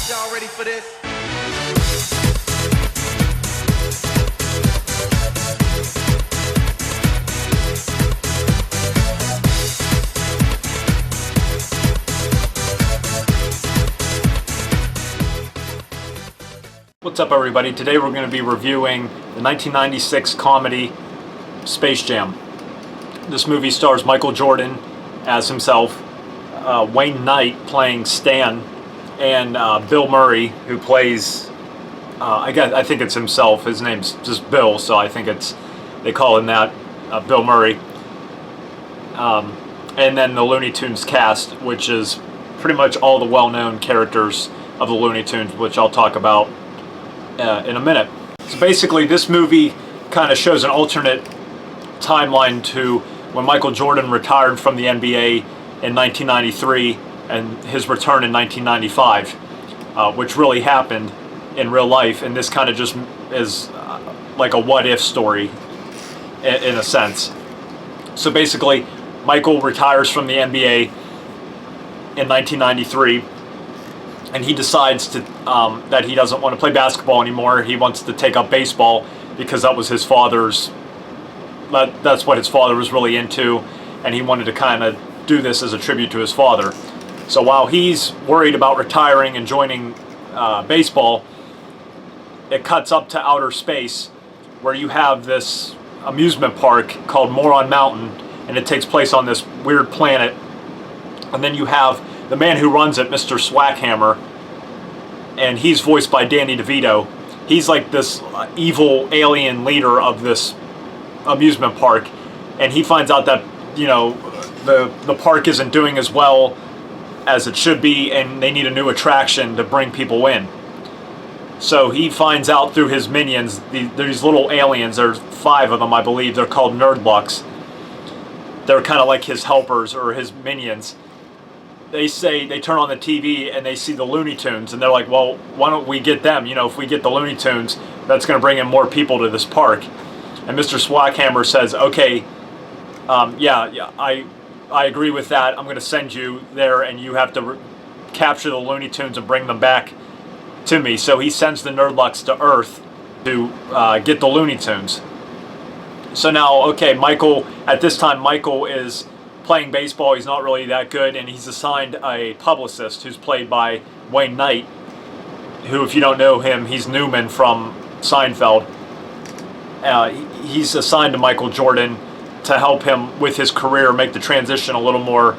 Y'all ready for this? What's up, everybody? Today we're going to be reviewing the 1996 comedy Space Jam. This movie stars Michael Jordan as himself, Wayne Knight playing Stan, and Bill Murray, who plays, I think it's himself. His name's just Bill, so I think they call him that, Bill Murray. And then the Looney Tunes cast, which is pretty much all the well-known characters of the Looney Tunes, which I'll talk about in a minute. So basically, this movie kind of shows an alternate timeline to when Michael Jordan retired from the NBA in 1993 and his return in 1995, which really happened in real life, and this kind of just is like a what-if story in a sense. So basically, Michael retires from the NBA in 1993, and he decides to that he doesn't want to play basketball anymore. He wants to take up baseball because that was his father's. That's what his father was really into, and he wanted to kind of do this as a tribute to his father. So while he's worried about retiring and joining baseball, it cuts up to outer space, where you have this amusement park called Moron Mountain, and it takes place on this weird planet. And then you have the man who runs it, Mr. Swackhammer, and he's voiced by Danny DeVito. He's like this evil alien leader of this amusement park, and he finds out that, you know, the park isn't doing as well as it should be, and they need a new attraction to bring people in. So he finds out through his minions, these little aliens, there's 5 of them, I believe, they're called Nerdlucks. They're kind of like his helpers or his minions. They turn on the TV and they see the Looney Tunes, and they're like, well, why don't we get them? You know, if we get the Looney Tunes, that's going to bring in more people to this park. And Mr. Swackhammer says, okay, yeah, I agree with that. I'm going to send you there, and you have to capture the Looney Tunes and bring them back to me. So he sends the Nerdlucks to Earth to get the Looney Tunes. So now, okay, at this time, Michael is playing baseball. He's not really that good, and he's assigned a publicist who's played by Wayne Knight, who, if you don't know him, he's Newman from Seinfeld. He's assigned to Michael Jordan to help him with his career, make the transition a little more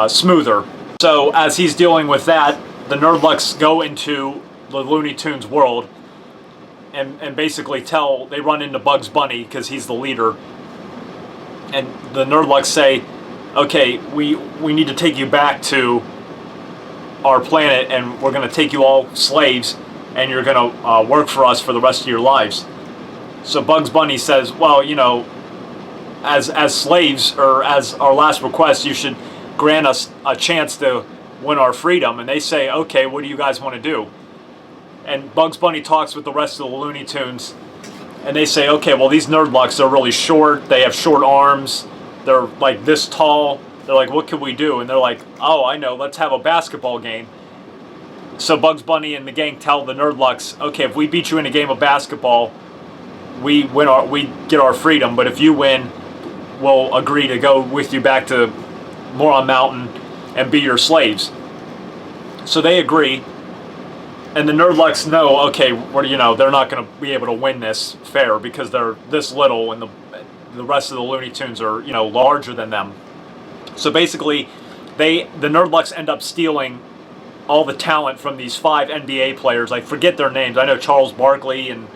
smoother. So as he's dealing with that, the Nerdlucks go into the Looney Tunes world and basically they run into Bugs Bunny because he's the leader. And the Nerdlucks say, okay, we need to take you back to our planet, and we're going to take you all slaves, and you're going to work for us for the rest of your lives. So Bugs Bunny says, well, you know, as slaves, or as our last request, you should grant us a chance to win our freedom. And they say, okay, what do you guys want to do? And Bugs Bunny talks with the rest of the Looney Tunes, and they say, okay, well, these Nerdlucks are really short. They have short arms. They're like this tall. They're like, what can we do? And they're like, oh, I know, let's have a basketball game. So Bugs Bunny and the gang tell the Nerdlucks, okay, if we beat you in a game of basketball, we get our freedom. But if you win, we'll agree to go with you back to Moron Mountain and be your slaves. So they agree. And the Nerdlucks know, okay, they're not going to be able to win this fair because they're this little, and the rest of the Looney Tunes are, larger than them. So basically, the Nerdlucks end up stealing all the talent from these 5 NBA players. I forget their names. I know Charles Barkley and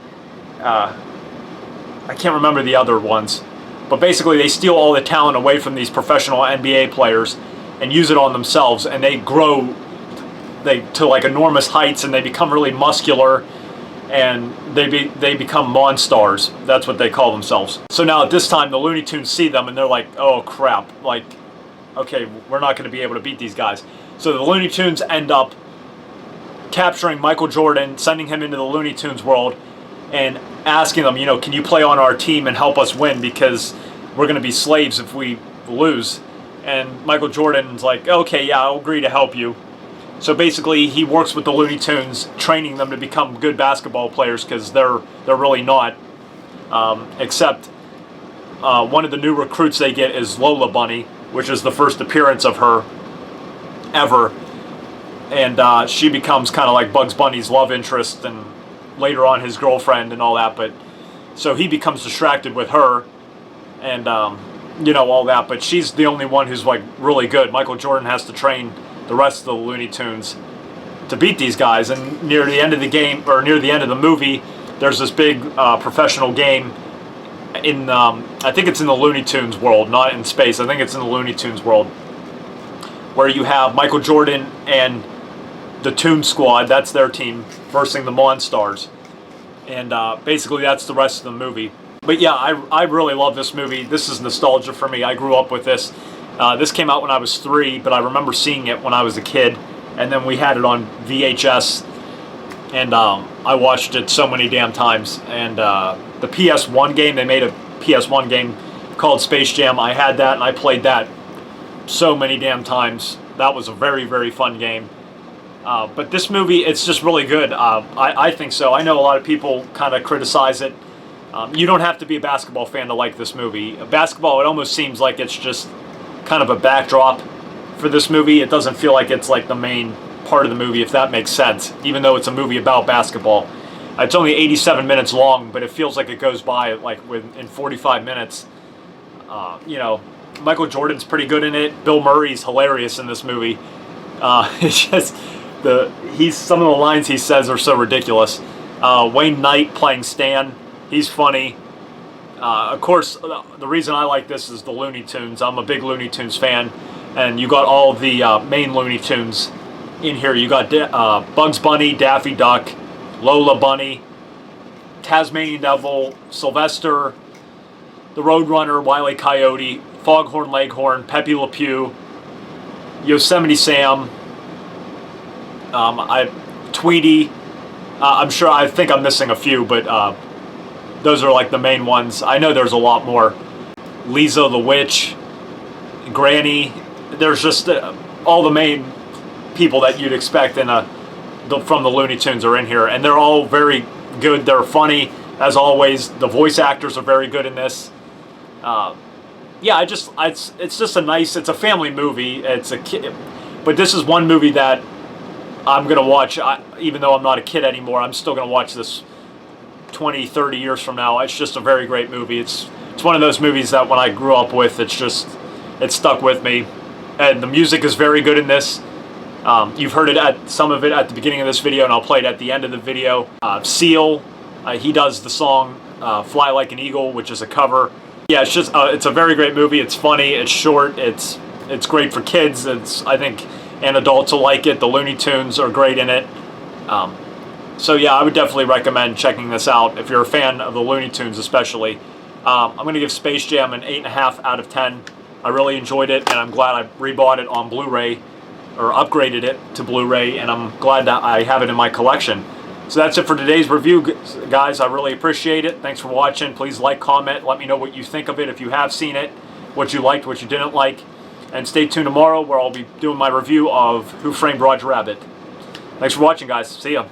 I can't remember the other ones. But basically, they steal all the talent away from these professional NBA players and use it on themselves, and they grow to like enormous heights, and they become really muscular, and they become monstars. That's what they call themselves. So now at this time, the Looney Tunes see them, and they're like, oh crap, like, okay, we're not going to be able to beat these guys. So the Looney Tunes end up capturing Michael Jordan, sending him into the Looney Tunes world, and asking them, can you play on our team and help us win, because we're going to be slaves if we lose. And Michael Jordan's like, okay, yeah, I'll agree to help you. So basically, he works with the Looney Tunes, training them to become good basketball players, because they're really not. Except one of the new recruits they get is Lola Bunny, which is the first appearance of her ever. And she becomes kind of like Bugs Bunny's love interest, and later on his girlfriend and all that. But so he becomes distracted with her, and you know, all that. But she's the only one who's like really good. Michael Jordan has to train the rest of the Looney Tunes to beat these guys. And near the end of the game, or near the end of the movie, there's this big professional game in, I think it's in the Looney Tunes world, not in space. I think it's in the Looney Tunes world, where you have Michael Jordan and the Toon Squad, that's their team, versing the Monstars. And basically that's the rest of the movie. But yeah, I really love this movie. This is nostalgia for me. I grew up with this. This came out when I was 3, but I remember seeing it when I was a kid. And then we had it on VHS, and I watched it so many damn times. And the PS1 game, they made a PS1 game called Space Jam. I had that, and I played that so many damn times. That was a very, very fun game. But this movie, it's just really good. I think so. I know a lot of people kind of criticize it. You don't have to be a basketball fan to like this movie. Basketball, it almost seems like it's just kind of a backdrop for this movie. It doesn't feel like it's like the main part of the movie, if that makes sense, even though it's a movie about basketball. It's only 87 minutes long, but it feels like it goes by like in 45 minutes. You know, Michael Jordan's pretty good in it. Bill Murray's hilarious in this movie. It's just some of the lines he says are so ridiculous. Wayne Knight playing Stan, he's funny. Of course, the reason I like this is the Looney Tunes. I'm a big Looney Tunes fan, and you got all the main Looney Tunes in here. You got Bugs Bunny, Daffy Duck, Lola Bunny, Tasmanian Devil, Sylvester, the Roadrunner, Wile E. Coyote, Foghorn Leghorn, Pepe Le Pew, Yosemite Sam, Tweety. I think I'm missing a few, but those are like the main ones. I know there's a lot more. Lisa the Witch, Granny. There's just all the main people that you'd expect from the Looney Tunes are in here, and they're all very good. They're funny as always. The voice actors are very good in this. Yeah, it's just it's a family movie. It's a kid, but this is one movie that I'm gonna watch. Even though I'm not a kid anymore, I'm still gonna watch this 20, 30 years from now. It's just a very great movie. It's one of those movies that when I grew up with, it stuck with me. And the music is very good in this. You've heard some of it at the beginning of this video, and I'll play it at the end of the video. Seal, he does the song Fly Like an Eagle, which is a cover. Yeah, it's a very great movie. It's funny, it's short, it's great for kids. I think, and adults will like it. The Looney Tunes are great in it. So yeah, I would definitely recommend checking this out if you're a fan of the Looney Tunes especially. I'm going to give Space Jam an 8.5 out of 10. I really enjoyed it, and I'm glad I rebought it on Blu-ray, or upgraded it to Blu-ray, and I'm glad that I have it in my collection. So that's it for today's review, guys. I really appreciate it. Thanks for watching. Please like, comment, let me know what you think of it if you have seen it, what you liked, what you didn't like. And stay tuned tomorrow where I'll be doing my review of Who Framed Roger Rabbit. Thanks for watching, guys. See ya.